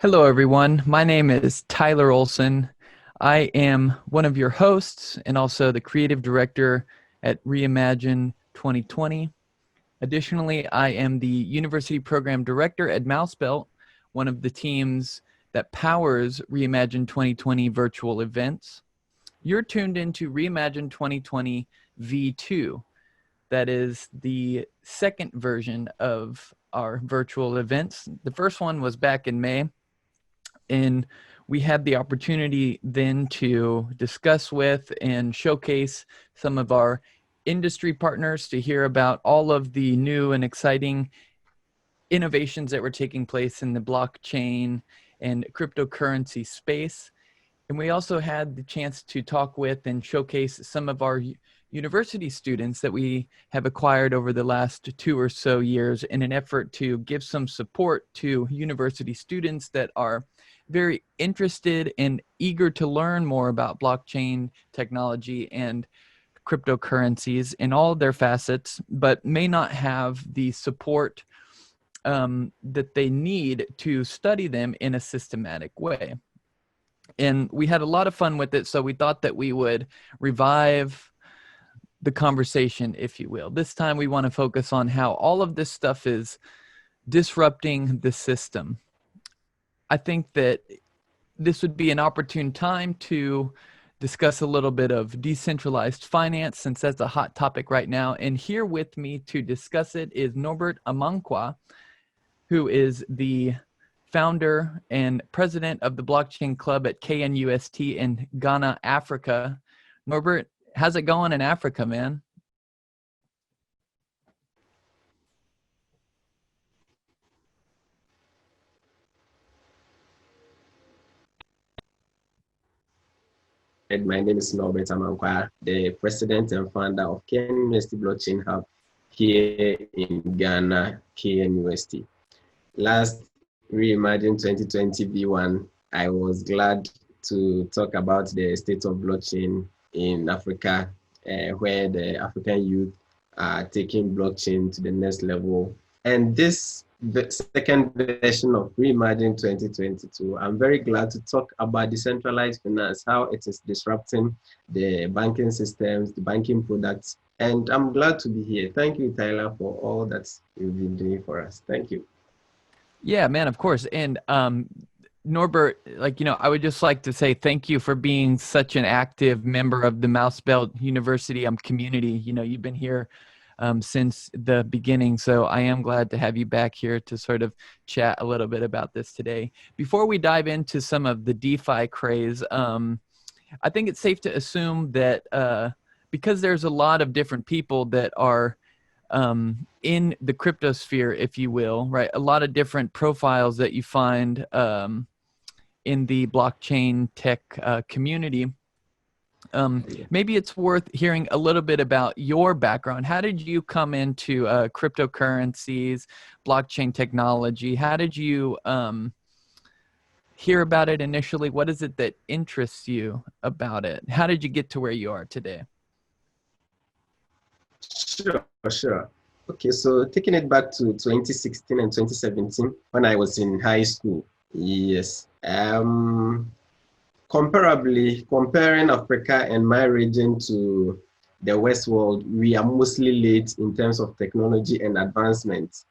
Hello, everyone. My name is Tyler Olsson. I am one of your hosts and also the creative director at Reimagine 2020. Additionally, I am the university program director at MouseBelt, one of the teams that powers Reimagine 2020 virtual events. You're tuned into Reimagine 2020 V2. That is the second version of our virtual events. The first one was back in May. And we had the opportunity then to discuss with and showcase some of our industry partners to hear about all of the new and exciting innovations that were taking place in the blockchain and cryptocurrency space. And we also had the chance to talk with and showcase some of our university students that we have acquired over the last 2 or so years in an effort to give some support to university students that are very interested and eager to learn more about blockchain technology and cryptocurrencies in all of their facets, but may not have the support that they need to study them in a systematic way. And we had a lot of fun with it, so we thought that we would revive the conversation, if you will. This time we want to focus on how all of this stuff is disrupting the system. I think that this would be an opportune time to discuss a little bit of decentralized finance, since that's a hot topic right now. And here with me to discuss it is Norbert Amankwaa, who is the founder and president of the Blockchain Club at KNUST in Ghana, Africa. Norbert, how's it going in Africa, man? And my name is Norbert Amankwaa, the president and founder of KNUST Blockchain Hub here in Ghana, KNUST. Last Reimagine 2020 V1, I was glad to talk about the state of blockchain in Africa, where the African youth are taking blockchain to the next level. And this the second version of Reimagine 2022, I'm very glad to talk about decentralized finance, how it is disrupting the banking systems, the banking products. And I'm glad to be here. Thank you, Tyler, for all that you've been doing for us. Thank you. Yeah, man, of course. And Norbert, I would just like to say thank you for being such an active member of the MouseBelt University community. You've been here since the beginning, so I am glad to have you back here to sort of chat a little bit about this today. Before we dive into some of the DeFi craze, I think it's safe to assume that because there's a lot of different people that are in the cryptosphere, if you will, right? A lot of different profiles that you find in the blockchain tech community. Maybe it's worth hearing a little bit about your background. How did you come into cryptocurrencies, blockchain technology? How did you hear about it initially? What is it that interests you about it? How did you get to where you are today? Sure. Okay, so taking it back to 2016 and 2017, when I was in high school, yes. Comparing Africa and my region to the West world, we are mostly late in terms of technology and advancement.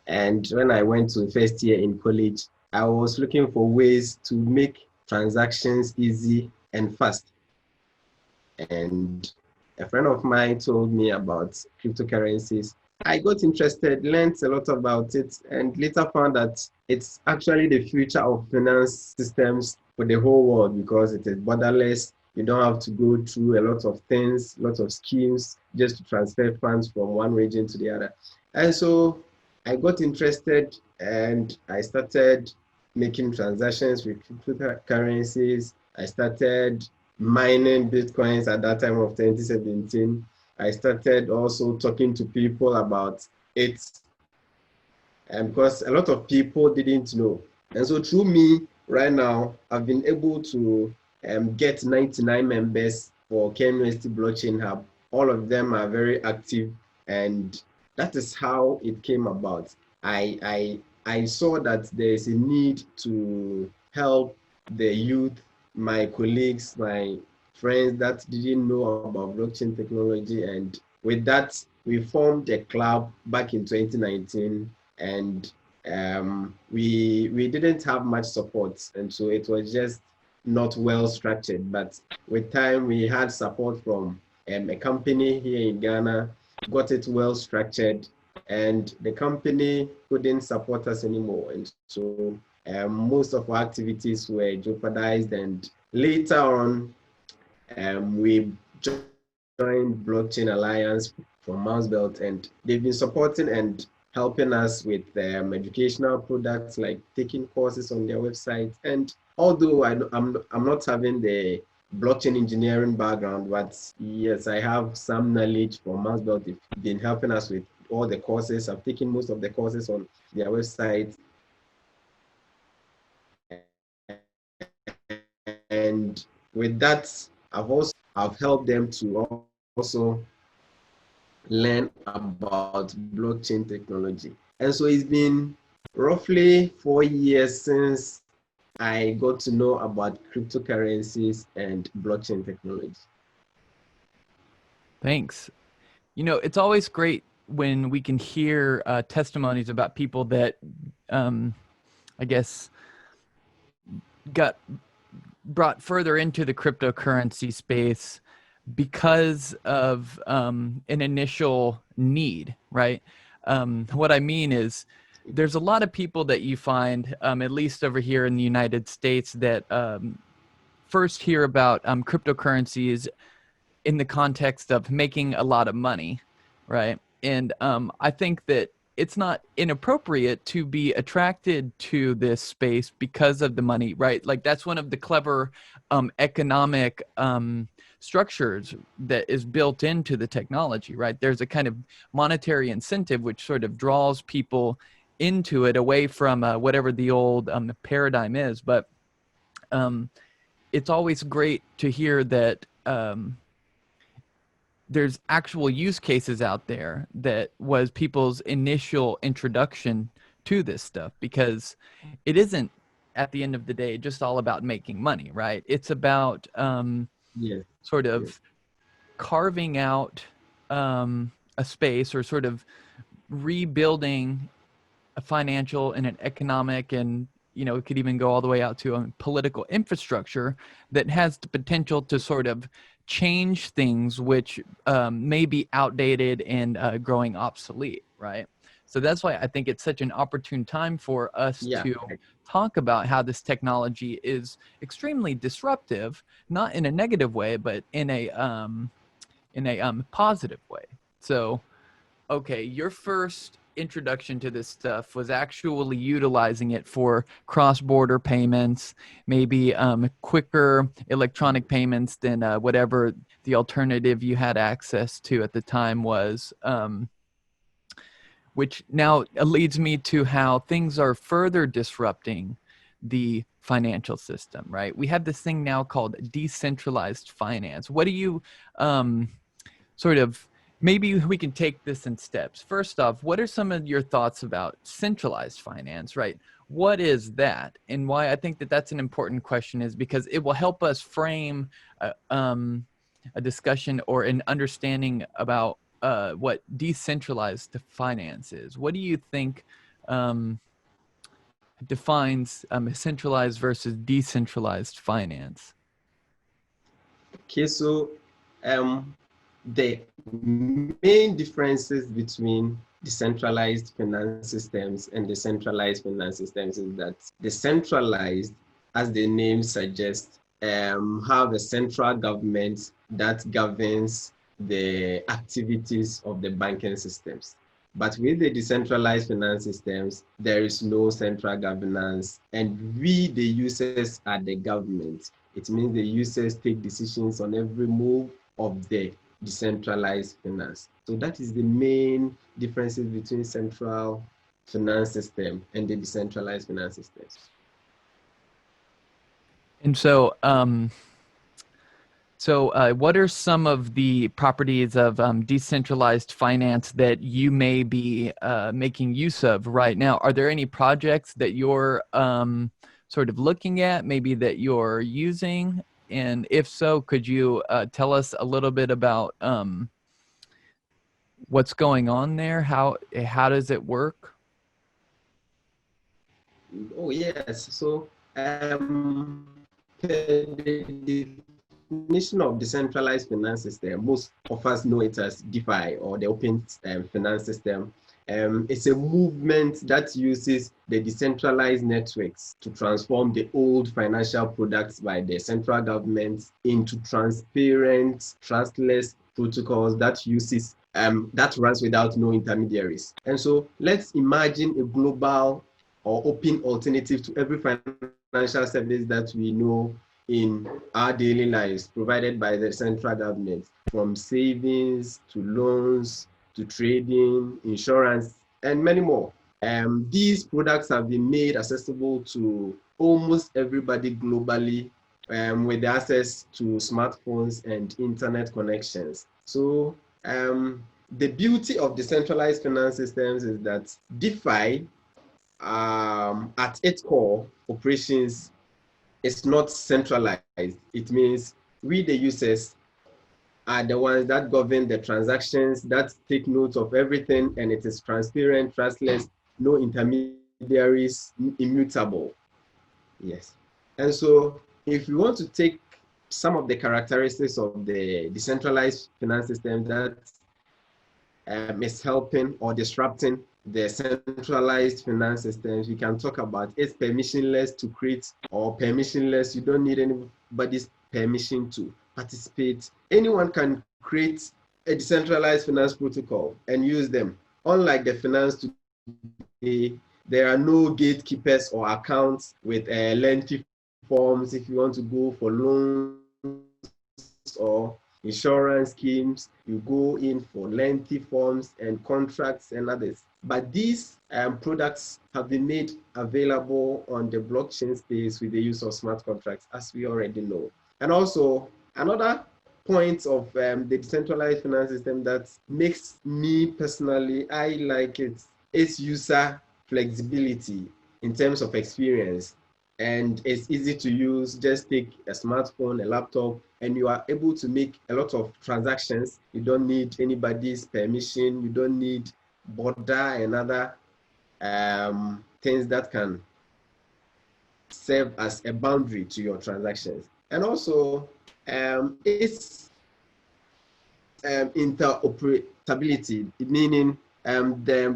And when I went to first year in college, I was looking for ways to make transactions easy and fast. And a friend of mine told me about cryptocurrencies. I got interested, learned a lot about it, and later found that it's actually the future of finance systems for the whole world because it is borderless. You don't have to go through a lot of things, lots of schemes just to transfer funds from one region to the other. And so I got interested and I started making transactions with cryptocurrencies. I started mining Bitcoins at that time of 2017. I started also talking to people about it, and because a lot of people didn't know. And so through me, right now, I've been able to get 99 members for KNUST Blockchain Hub. All of them are very active, and that is how it came about. I I saw that there is a need to help the youth, my colleagues, my friends that didn't know about blockchain technology. And with that, we formed a club back in 2019, and we didn't have much support, and so it was just not well structured. But with time, we had support from a company here in Ghana, got it well structured, and the company couldn't support us anymore. And so most of our activities were jeopardized. And later on, we joined Blockchain Alliance from MouseBelt, and they've been supporting and helping us with educational products like taking courses on their website. And although I'm not having the blockchain engineering background, but yes, I have some knowledge from MouseBelt. They've been helping us with all the courses. I've taken most of the courses on their website. And with that, I've helped them to also learn about blockchain technology. And so it's been roughly 4 years since I got to know about cryptocurrencies and blockchain technology. Thanks. You know, it's always great when we can hear testimonies about people that, I guess, got brought further into the cryptocurrency space because of an initial need, right? What I mean is there's a lot of people that you find, at least over here in the United States, that first hear about cryptocurrencies in the context of making a lot of money, right? And I think that it's not inappropriate to be attracted to this space because of the money, right? Like that's one of the clever economic structures that is built into the technology, right? There's a kind of monetary incentive which sort of draws people into it away from whatever the old paradigm is. But it's always great to hear that there's actual use cases out there that was people's initial introduction to this stuff, because it isn't at the end of the day just all about making money, right? It's about Yes, sort yes, of carving out a space, or sort of rebuilding a financial and an economic, and it could even go all the way out to a political infrastructure that has the potential to sort of change things which may be outdated and growing obsolete, right? So that's why I think it's such an opportune time for us yeah, to talk about how this technology is extremely disruptive, not in a negative way, but in a positive way. So, okay, your first introduction to this stuff was actually utilizing it for cross-border payments, maybe quicker electronic payments than whatever the alternative you had access to at the time was, which now leads me to how things are further disrupting the financial system, right? We have this thing now called decentralized finance. What do you sort of, maybe we can take this in steps. First off, what are some of your thoughts about centralized finance, right? What is that? And why I think that that's an important question is because it will help us frame a discussion or an understanding about what decentralized finance is. What do you think defines centralized versus decentralized finance? okay, so the main differences between decentralized finance systems and decentralized finance systems is that the centralized, as the name suggests, have a central government that governs the activities of the banking systems. But with the decentralized finance systems, there is no central governance, and we, the users, are the government. It means the users take decisions on every move of the decentralized finance. So that is the main differences between central finance system and the decentralized finance systems. And so, So what are some of the properties of decentralized finance that you may be making use of right now? Are there any projects that you're sort of looking at, maybe that you're using? And if so, could you tell us a little bit about what's going on there? How does it work? Oh yes. So the definition of decentralized finance system, most of us know it as DeFi or the open finance system. It's a movement that uses the decentralized networks to transform the old financial products by the central government into transparent, trustless protocols that uses that runs without no intermediaries. And so let's imagine a global or open alternative to every financial service that we know in our daily lives provided by the central government, from savings to loans to trading, insurance, and many more. These products have been made accessible to almost everybody globally with access to smartphones and internet connections. So the beauty of decentralized finance systems is that DeFi, at its core, operations is not centralized. It means we, the users, are the ones that govern the transactions, that take note of everything, and it is transparent, trustless, no intermediaries, immutable. Yes. And so if we want to take some of the characteristics of the decentralized finance system that is helping or disrupting the centralized finance systems, we can talk about it's permissionless to create or permissionless. You don't need anybody's permission to participate. Anyone can create a decentralized finance protocol and use them. Unlike the finance today, there are no gatekeepers or accounts with lengthy forms if you want to go for loans or insurance schemes. You go in for lengthy forms and contracts and others. But these products have been made available on the blockchain space with the use of smart contracts, as we already know. And also, another point of the decentralized finance system that makes me personally, I like it, is user flexibility in terms of experience. And it's easy to use. Just take a smartphone, a laptop, and you are able to make a lot of transactions. You don't need anybody's permission. You don't need border and other things that can serve as a boundary to your transactions. And also, it's interoperability, meaning the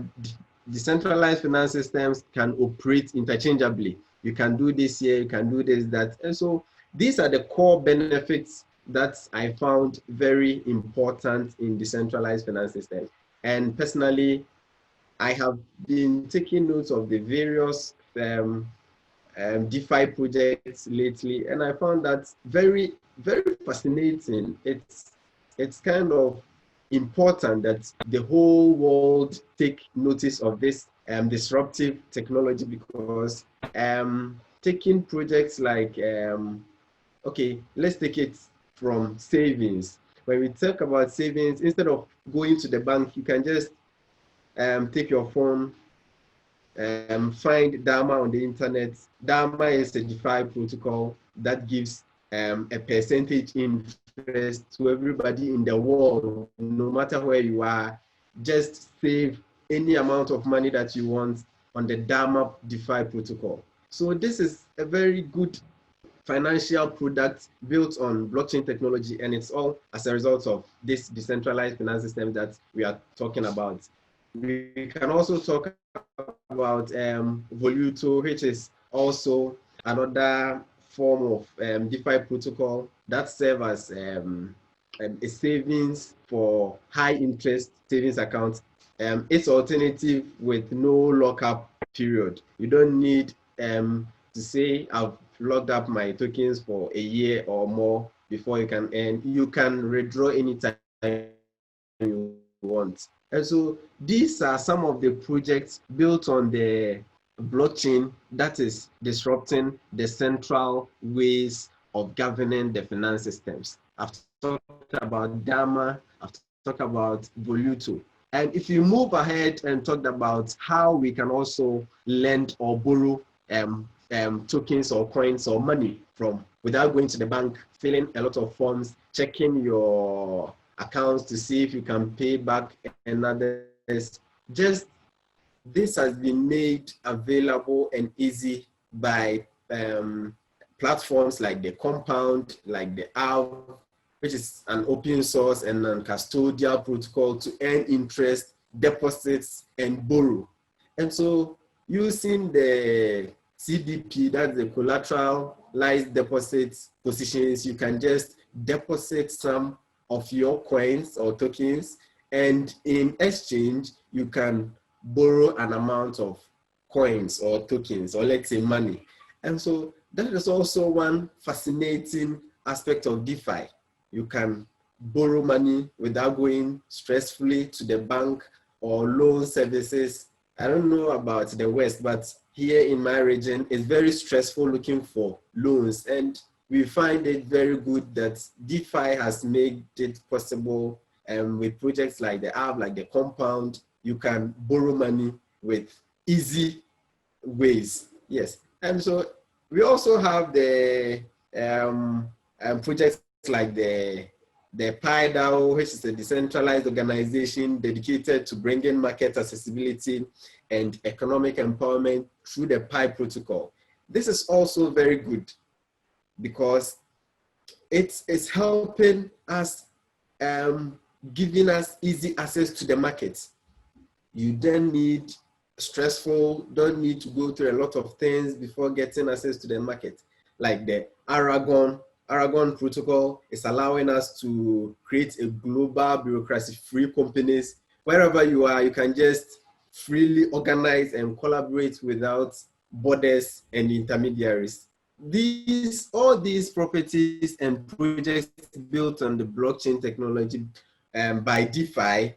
decentralized finance systems can operate interchangeably. You can do this here, you can do this, that. And so these are the core benefits that I found very important in decentralized finance systems. And personally, I have been taking notes of the various DeFi projects lately, and I found that very, very fascinating. It's kind of important that the whole world take notice of this disruptive technology, because taking projects like, okay, let's take it from savings. When we talk about savings, instead of going to the bank, you can just take your phone, find Dharma on the internet. Dharma is a DeFi protocol that gives a percentage interest to everybody in the world, no matter where you are. Just save any amount of money that you want on the Dharma DeFi protocol. So this is a very good financial product built on blockchain technology, and it's all as a result of this decentralized finance system that we are talking about. We can also talk about Voluto, which is also another form of DeFi protocol that serves as a savings for high interest savings account. It's alternative with no lockup period. You don't need to say I've locked up my tokens for a year or more before you can earn. You can withdraw anytime you want. And so these are some of the projects built on the blockchain that is disrupting the central ways of governing the finance systems. I've talked about Dama, I've talked about Voluto. And if you move ahead and talk about how we can also lend or borrow tokens or coins or money from without going to the bank, filling a lot of forms, checking your accounts to see if you can pay back and others. Just this has been made available and easy by platforms like the Compound, like the Aave, which is an open source and non-custodial protocol to earn interest, deposits, and borrow. And so using the CDP, that's the collateralized deposits positions, you can just deposit some of your coins or tokens, and in exchange, you can borrow an amount of coins or tokens, or let's say money. And so that is also one fascinating aspect of DeFi. You can borrow money without going stressfully to the bank or loan services. I don't know about the West, but here in my region, it's very stressful looking for loans. And we find it very good that DeFi has made it possible with projects like the Aave, like the Compound, you can borrow money with easy ways. Yes. And so we also have the projects like the PiDAO, which is a decentralized organization dedicated to bringing market accessibility and economic empowerment through the Pi protocol. This is also very good because it's helping us, giving us easy access to the market. You don't need don't need to go through a lot of things before getting access to the market. Like the Aragon protocol is allowing us to create a global bureaucracy-free companies. Wherever you are, you can just freely organize and collaborate without borders and intermediaries. All these properties and projects built on the blockchain technology by DeFi,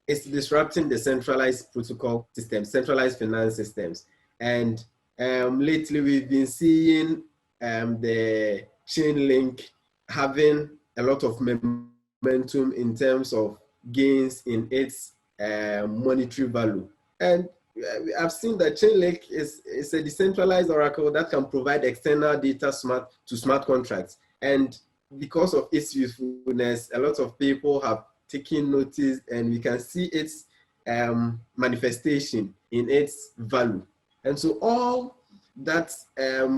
it's disrupting the centralized protocol system, centralized finance systems. And lately we've been seeing the Chainlink having a lot of momentum in terms of gains in its monetary value. And I've seen that Chainlink is a decentralized oracle that can provide external data to smart contracts. And because of its usefulness, a lot of people have taken notice, and we can see its manifestation in its value. And so all that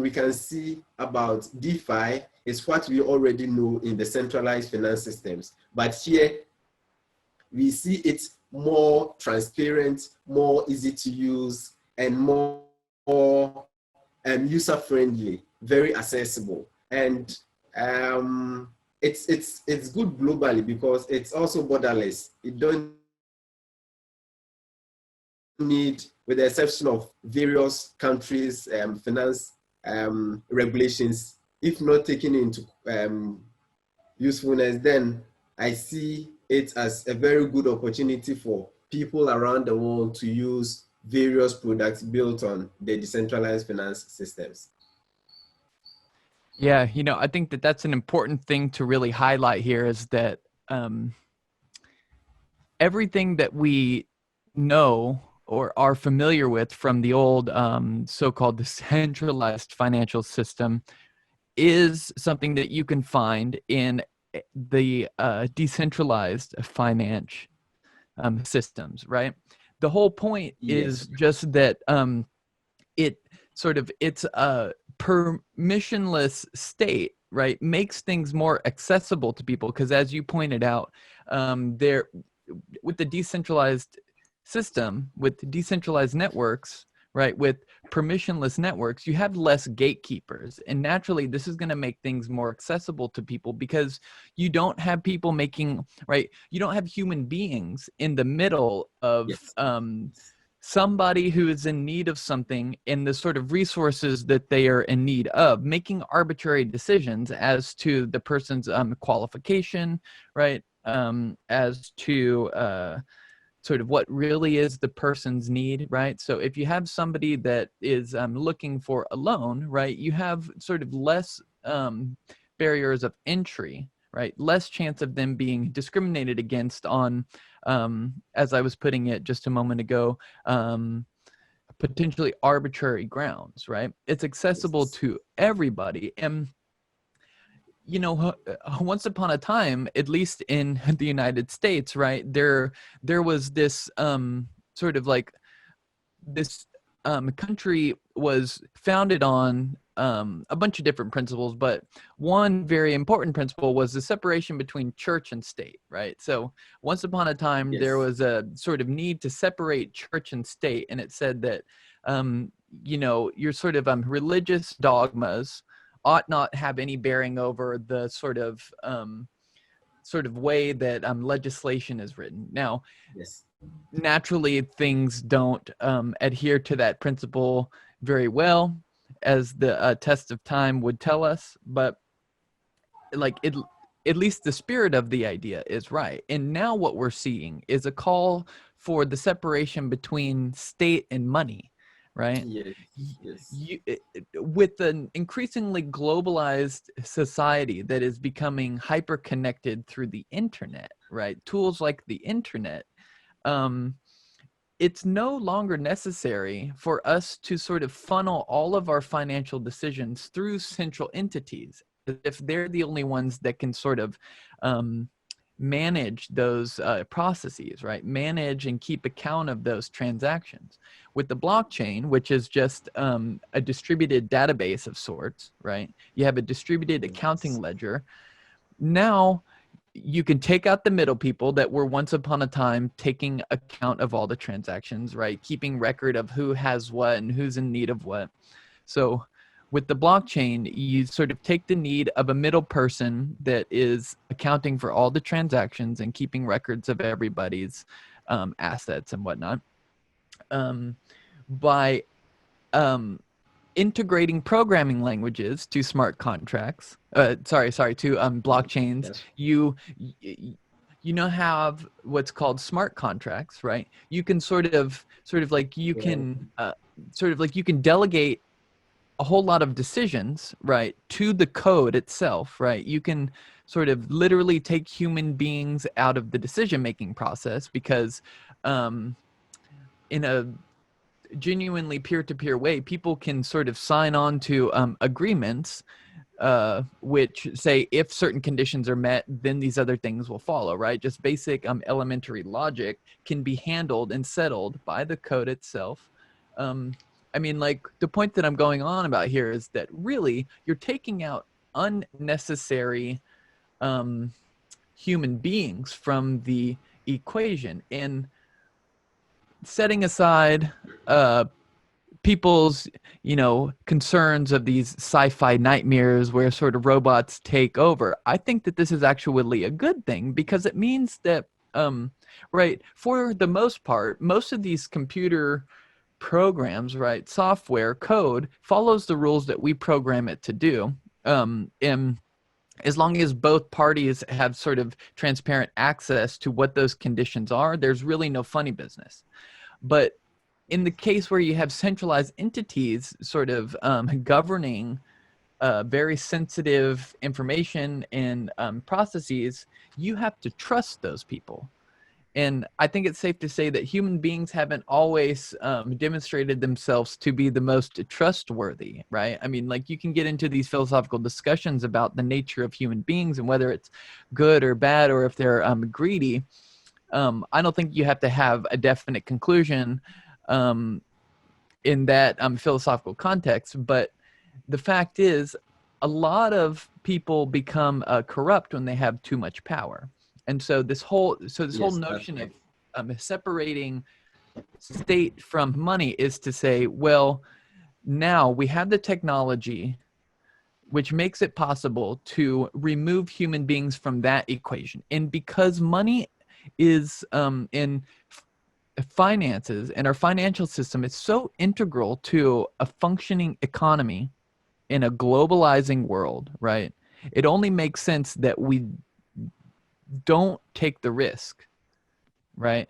we can see about DeFi is what we already know in the centralized finance systems. But here, we see it more transparent, more easy to use, and more user-friendly, very accessible. And it's good globally because it's also borderless. It don't need, with the exception of various countries' finance regulations, if not taken into usefulness, then I see it as a very good opportunity for people around the world to use various products built on the decentralized finance systems. Yeah, I think that that's an important thing to really highlight here is that everything that we know or are familiar with from the old so-called decentralized financial system is something that you can find in the decentralized finance systems, right? The whole point is just that it's a permissionless state, right? Makes things more accessible to people because, as you pointed out, there with the decentralized system, with decentralized networks, right, with permissionless networks, you have less gatekeepers, and naturally this is going to make things more accessible to people because you don't have people making, right, you don't have human beings in the middle of somebody who is in need of something and the sort of resources that they are in need of, making arbitrary decisions as to the person's qualification, right, as to sort of what really is the person's need, right? So if you have somebody that is looking for a loan, right, you have sort of less barriers of entry, right? Less chance of them being discriminated against on, as I was putting it just a moment ago, potentially arbitrary grounds, right? It's accessible Yes. to everybody. And, you know, once upon a time, at least in the United States, right, there was this sort of like this country was founded on a bunch of different principles, but one very important principle was the separation between church and state, right? So once upon a time, there Yes. was a sort of need to separate church and state, and it said that, you know, your sort of religious dogmas ought not have any bearing over the sort of way that legislation is written. Now, Yes. naturally things don't adhere to that principle very well, as the test of time would tell us, but like it, at least the spirit of the idea is right. And now what we're seeing is a call for the separation between state and money, right? Yes. Yes. With an increasingly globalized society that is becoming hyper connected through the internet, right? Tools like the internet, um, it's no longer necessary for us to sort of funnel all of our financial decisions through central entities, if they're the only ones that can sort of manage those processes, right? Manage and keep account of those transactions. With the blockchain, which is just a distributed database of sorts, right? You have a distributed Yes. accounting ledger. Now you can take out the middle people that were once upon a time taking account of all the transactions, right? Keeping record of who has what and who's in need of what. So with the blockchain, you sort of take the need of a middle person that is accounting for all the transactions and keeping records of everybody's assets and whatnot, by integrating programming languages to smart contracts, to blockchains. Yes. You know, have what's called smart contracts, right? You can Yeah. you can delegate a whole lot of decisions, right, to the code itself, right? You can sort of literally take human beings out of the decision making process, because in a genuinely peer-to-peer way, people can sort of sign on to agreements, which say if certain conditions are met, then these other things will follow, right? Just basic elementary logic can be handled and settled by the code itself. I mean, like, the point that I'm going on about here is that really you're taking out unnecessary human beings from the equation, and setting aside people's, you know, concerns of these sci-fi nightmares where sort of robots take over. I think that this is actually a good thing, because it means that right, for the most part, most of these computer programs, right, software code follows the rules that we program it to do, and as long as both parties have sort of transparent access to what those conditions are, there's really no funny business. But in the case where you have centralized entities sort of governing very sensitive information and processes, you have to trust those people. And I think it's safe to say that human beings haven't always demonstrated themselves to be the most trustworthy, right? I mean, like, you can get into these philosophical discussions about the nature of human beings and whether it's good or bad, or if they're greedy. I don't think you have to have a definite conclusion um, in that philosophical context, but the fact is, a lot of people become corrupt when they have too much power. And so this whole Yes. That's notion right. of separating state from money is to say, well, now we have the technology which makes it possible to remove human beings from that equation. And because money is in finances and our financial system is so integral to a functioning economy in a globalizing world, right? It only makes sense that we don't take the risk, right?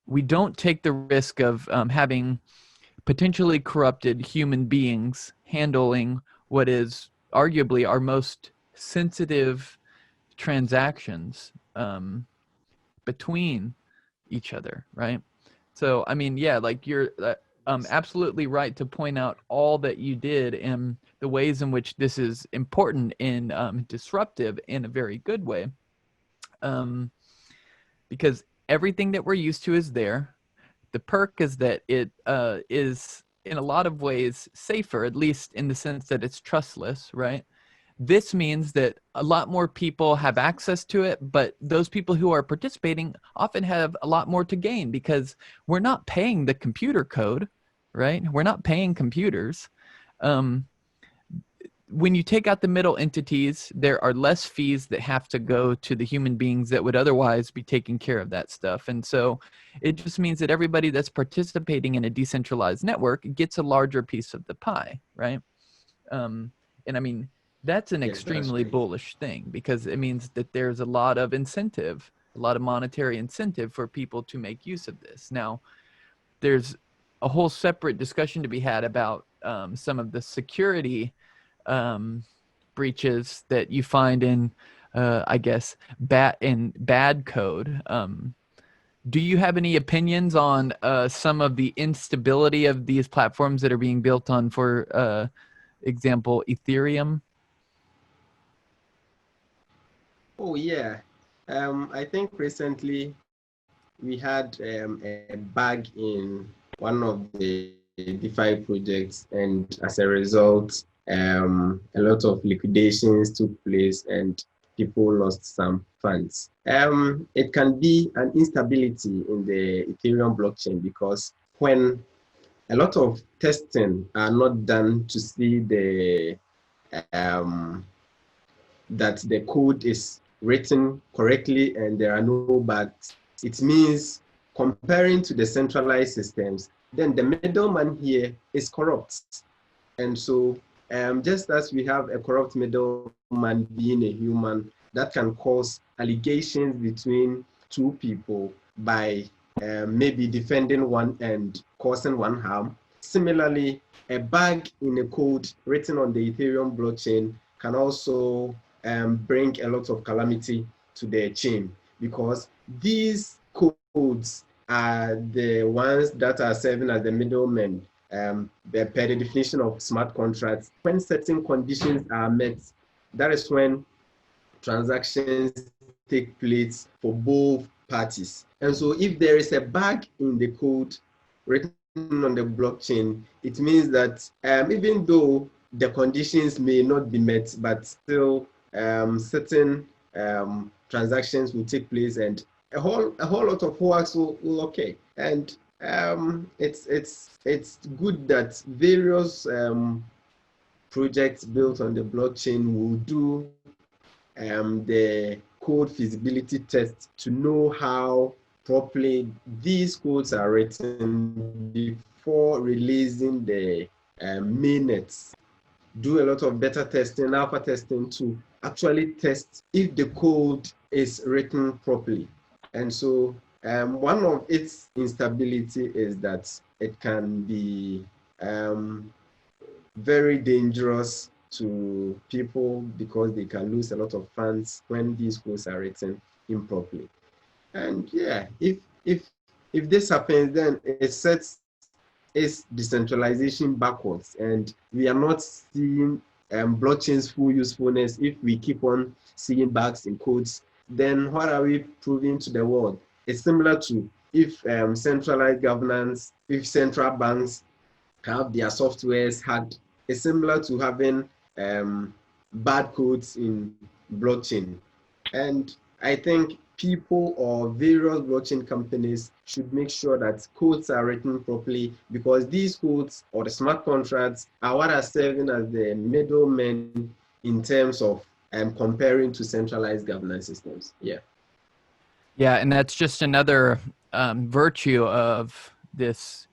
We don't take the risk of having potentially corrupted human beings handling what is arguably our most sensitive transactions between each other, right? So, I mean, yeah, like you're absolutely right to point out all that you did and the ways in which this is important and disruptive in a very good way. Because everything that we're used to is there. The perk is that it is in a lot of ways safer, at least in the sense that it's trustless, right? This means that a lot more people have access to it, but those people who are participating often have a lot more to gain because we're not paying the computer code, right? We're not paying computers. Um, when you take out the middle entities, there are less fees that have to go to the human beings that would otherwise be taking care of that stuff. And so it just means that everybody that's participating in a decentralized network gets a larger piece of the pie, right? And I mean, that's an Yeah, that's extremely right. bullish thing because it means that there's a lot of incentive, a lot of monetary incentive for people to make use of this. Now, there's a whole separate discussion to be had about some of the security breaches that you find in, I guess, bad code. Do you have any opinions on some of the instability of these platforms that are being built on, for example, Ethereum? Oh yeah. I think recently we had a bug in one of the DeFi projects, and as a result, a lot of liquidations took place and people lost some funds. It can be an instability in the Ethereum blockchain because when a lot of testing are not done to see um, that the code is written correctly and there are no bugs, it means comparing to the centralized systems, then the middleman here is corrupt. And so just as we have a corrupt middleman being a human, that can cause allegations between two people by maybe defending one and causing one harm. Similarly, a bug in a code written on the Ethereum blockchain can also bring a lot of calamity to the chain because these codes are the ones that are serving as the middlemen per the definition of smart contracts. When certain conditions are met, that is when transactions take place for both parties. And so if there is a bug in the code written on the blockchain, it means that even though the conditions may not be met, but still certain transactions will take place and a whole lot of works will occur. And it's good that various projects built on the blockchain will do the code feasibility test to know how properly these codes are written before releasing the mainnets. Do a lot of beta testing, alpha testing to actually test if the code is written properly. And so one of its instability is that it can be very dangerous to people because they can lose a lot of funds when these codes are written improperly. And yeah, if this happens, then it sets its decentralization backwards, and we are not seeing blockchain's full usefulness. If we keep on seeing bugs in codes, then what are we proving to the world? It's similar to if centralized governance, if central banks have their softwares hacked. It's similar to having bad codes in blockchain. And I think people or various blockchain companies should make sure that codes are written properly because these codes or the smart contracts are what are serving as the middlemen in terms of comparing to centralized governance systems. Yeah. Yeah, and that's just another virtue of this,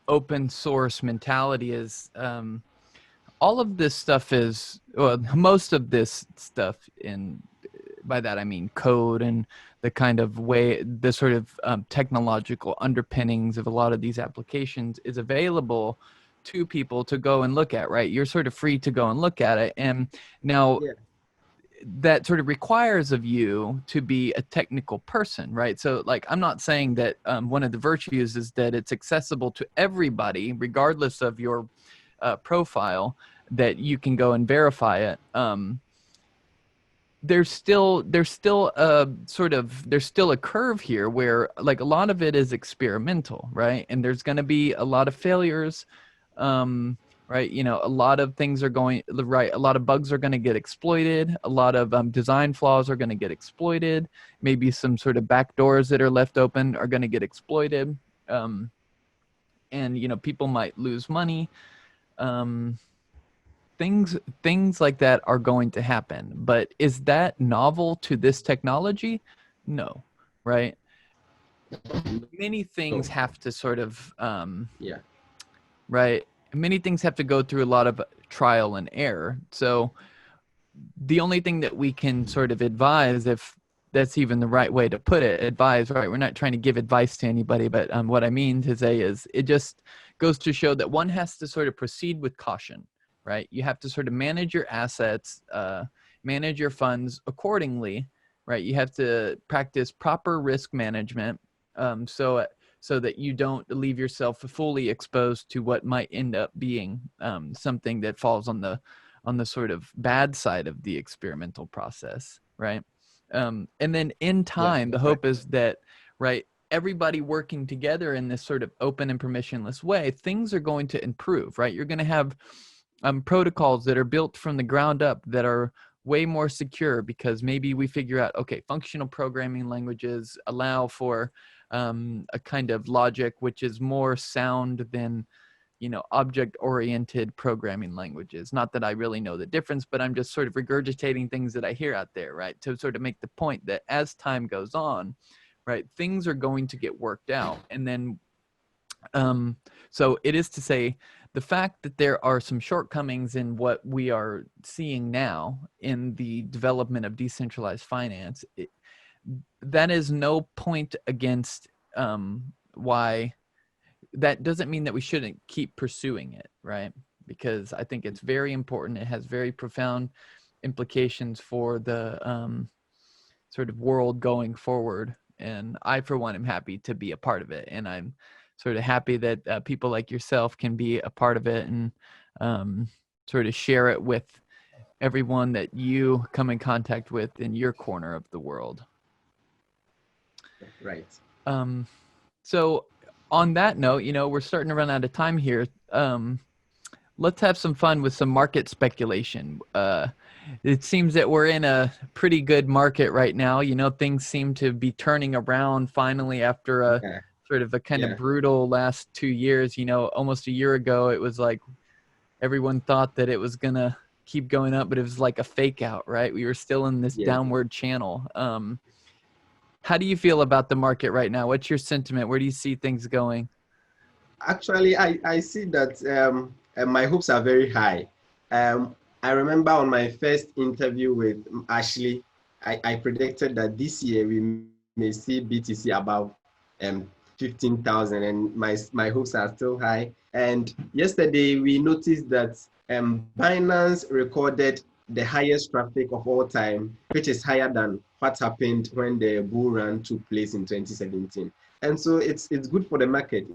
open source mentality is all of this stuff is, well, most of this stuff by that I mean code and the kind of way, the sort of technological underpinnings of a lot of these applications is available to people to go and look at, right? You're sort of free to go and look at it. And now Yeah. that sort of requires of you to be a technical person, right? So like, I'm not saying that one of the virtues is that it's accessible to everybody, regardless of your profile, that you can go and verify it. There's still a there's still a curve here where like a lot of it is experimental, right? And there's going to be a lot of failures, right? You know, a lot of things are going right. A lot of bugs are going to get exploited. A lot of design flaws are going to get exploited. Maybe some sort of back doors that are left open are going to get exploited. And, you know, people might lose money. Things like that are going to happen. But is that novel to this technology? No, right? Many things No. have to sort of Yeah. right? Many things have to go through a lot of trial and error. So the only thing that we can sort of advise, if that's even the right way to put it, advise, right? We're not trying to give advice to anybody, but what I mean to say is it just goes to show that one has to sort of proceed with caution, right? You have to sort of manage your assets, manage your funds accordingly, right? You have to practice proper risk management, so that you don't leave yourself fully exposed to what might end up being something that falls on the sort of bad side of the experimental process, right? And then in Yeah, time, the that's right. hope is that, right, everybody working together in this sort of open and permissionless way, things are going to improve, right? You're going to have protocols that are built from the ground up that are way more secure because maybe we figure out, okay, functional programming languages allow for a kind of logic which is more sound than, you know, object-oriented programming languages. Not that I really know the difference, but I'm just sort of regurgitating things that I hear out there, right? To sort of make the point that as time goes on, right, things are going to get worked out. And then, so it is to say, the fact that there are some shortcomings in what we are seeing now in the development of decentralized finance, that is no point against why. That doesn't mean that we shouldn't keep pursuing it, right? Because I think it's very important. It has very profound implications for the sort of world going forward. And I, for one, am happy to be a part of it. And I'm sort of happy that people like yourself can be a part of it and sort of share it with everyone that you come in contact with in your corner of the world. Right. So on that note, you know, we're starting to run out of time here. Let's have some fun with some market speculation. It seems that we're in a pretty good market right now. You know, things seem to be turning around finally after a Yeah. sort of a kind of Yeah. brutal last 2 years. You know, almost a year ago, it was like everyone thought that it was going to keep going up, but it was like a fake out, right? We were still in this Yes. downward channel. How do you feel about the market right now? What's your sentiment? Where do you see things going? Actually, I see that my hopes are very high. I remember on my first interview with Ashley, I predicted that this year we may see BTC above 15,000, and my hopes are still high. And yesterday we noticed that Binance recorded the highest traffic of all time, which is higher than what happened when the bull run took place in 2017. And so it's good for the market.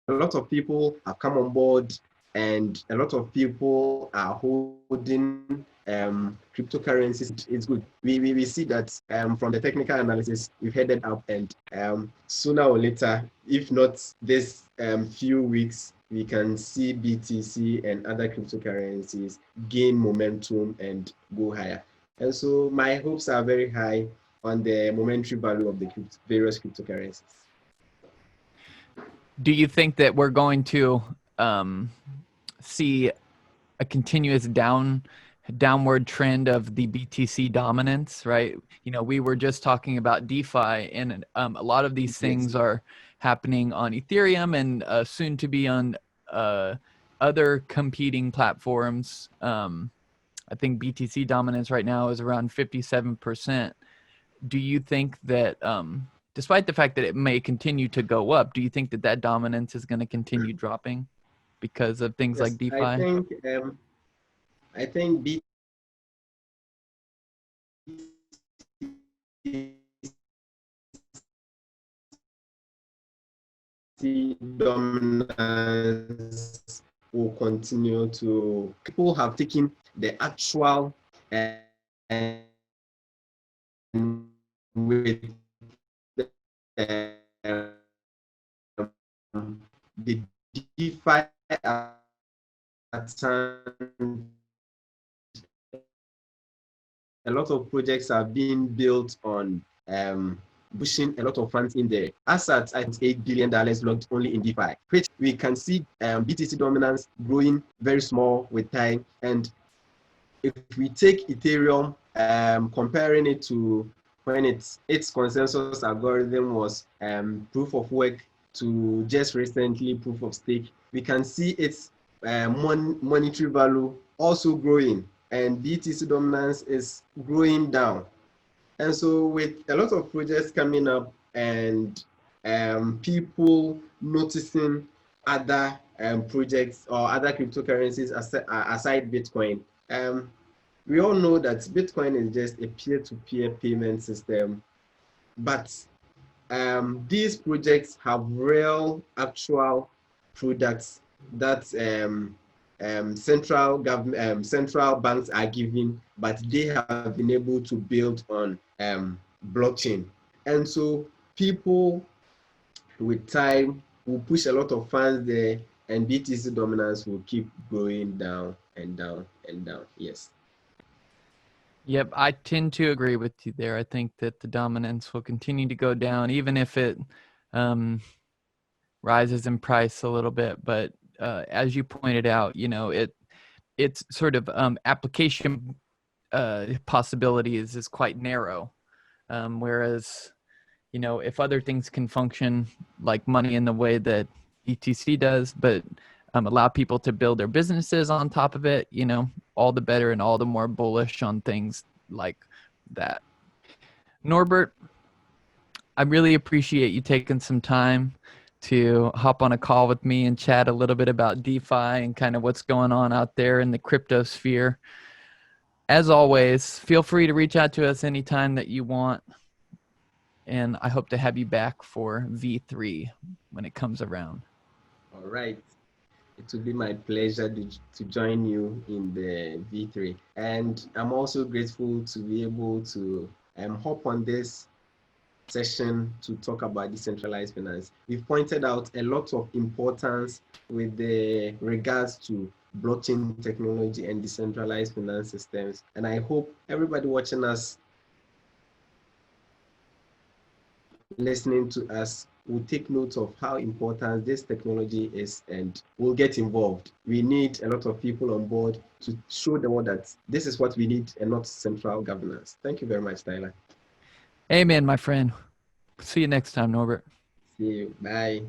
A lot of people have come on board, and a lot of people are holding cryptocurrencies. It's good. We see that from the technical analysis, we've headed up, and sooner or later, if not this few weeks, we can see BTC and other cryptocurrencies gain momentum and go higher. And so my hopes are very high on the momentary value of the various cryptocurrencies. Do you think that we're going to see a continuous downward trend of the BTC dominance, right? You know, we were just talking about DeFi, and a lot of these Yes. things are happening on Ethereum and soon to be on other competing platforms. I think BTC dominance right now is around 57%. Do you think that despite the fact that it may continue to go up, do you think that that dominance is going to continue dropping because of things Yes, like DeFi? I think BTC Dominance will continue to. People have taken the actual and with the DeFi a lot of projects are being built on pushing a lot of funds in there. As at $8 billion locked only in DeFi, which we can see BTC Dominance growing very small with time. And if we take Ethereum, comparing it to when its consensus algorithm was proof of work to just recently proof of stake, we can see its monetary value also growing, and BTC Dominance is growing down. And so with a lot of projects coming up and people noticing other projects or other cryptocurrencies aside Bitcoin, we all know that Bitcoin is just a peer-to-peer payment system, but these projects have real, actual products that central banks are giving, but they have been able to build on blockchain. And so people with time will push a lot of funds there, and BTC Dominance will keep going down and down and down. Yes. Yep, I tend to agree with you there. I think that the dominance will continue to go down, even if it rises in price a little bit. But as you pointed out, you know, it's sort of application possibilities is quite narrow, whereas, you know, if other things can function like money in the way that BTC does, but allow people to build their businesses on top of it, you know, all the better and all the more bullish on things like that. Norbert, I really appreciate you taking some time to hop on a call with me and chat a little bit about DeFi and kind of what's going on out there in the crypto sphere. As always, feel free to reach out to us anytime that you want. And I hope to have you back for V3 when it comes around. All right. It will be my pleasure to join you in the V3. And I'm also grateful to be able to hop on this session to talk about decentralized finance. We've pointed out a lot of importance with the regards to blockchain technology and decentralized finance systems. And I hope everybody watching us, listening to us, will take note of how important this technology is and will get involved. We need a lot of people on board to show the world that this is what we need and not central governance. Thank you very much, Tyler. Amen, my friend. See you next time, Norbert. See you. Bye.